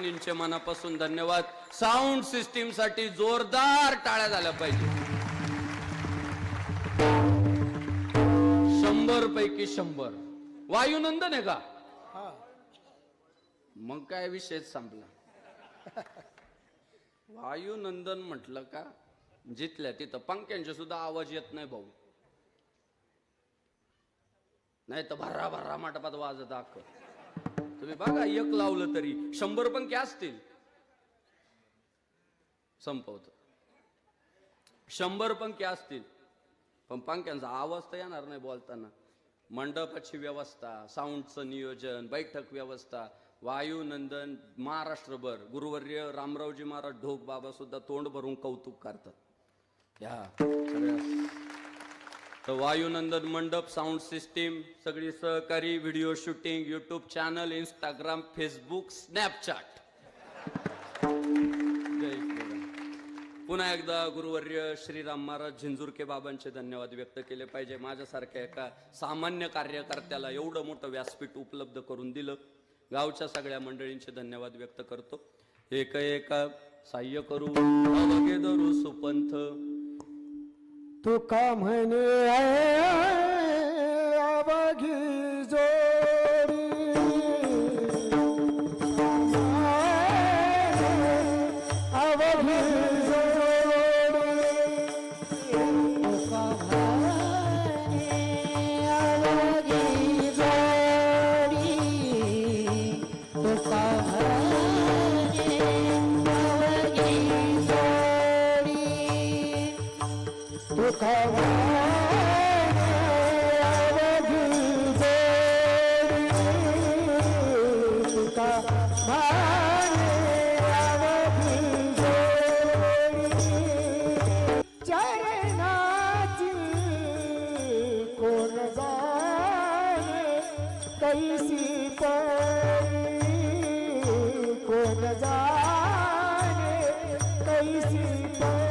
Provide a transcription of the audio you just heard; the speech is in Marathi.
मंडळींचे मनापासून धन्यवाद. साऊंड सिस्टीम साठी जोरदार टाळ्या झाल्या पाहिजे. 100 पैकी 100 वायुनंदन आहे का? मग काय विषयच संपला. वायुनंदन म्हटलं का जिथल्या तिथं पंख्यांचे सुद्धा आवाज येत नाही भाऊ. नाही तर भर्रा भर्रा मंडपात वाजत अख्ख. तुम्ही बघा एक लावलं तरी 100 पंखे असतील. संपवत 100 पंखे असतील पण पंख्यांचा आवाज तर येणार नाही बोलताना. मंडपाची व्यवस्था, साऊंडचं नियोजन, बैठक व्यवस्था, वायुनंदन महाराष्ट्रभर. गुरुवर्य रामरावजी महाराज ढोक बाबा सुद्धा तोंड भरून कौतुक करतात. या सगळ्या तर वायुनंदन मंडप, साऊंड सिस्टीम, सगळी सहकारी, video shooting, YouTube channel, Instagram, Facebook, Snapchat. पुन्हा एकदा गुरुवर्य श्रीराम महाराज झिंजुरके बाबांचे धन्यवाद व्यक्त केले पाहिजे. माझ्यासारख्या एका सामान्य कार्यकर्त्याला एवढं मोठं व्यासपीठ उपलब्ध करून दिलं. गावच्या सगळ्या मंडळींचे धन्यवाद व्यक्त करतो. एका साह्य करू अवघे धरू सुपंथ. तुका म्हणे अवघी जोडी अवघी कैसी परी कोण जाने कैसी परी.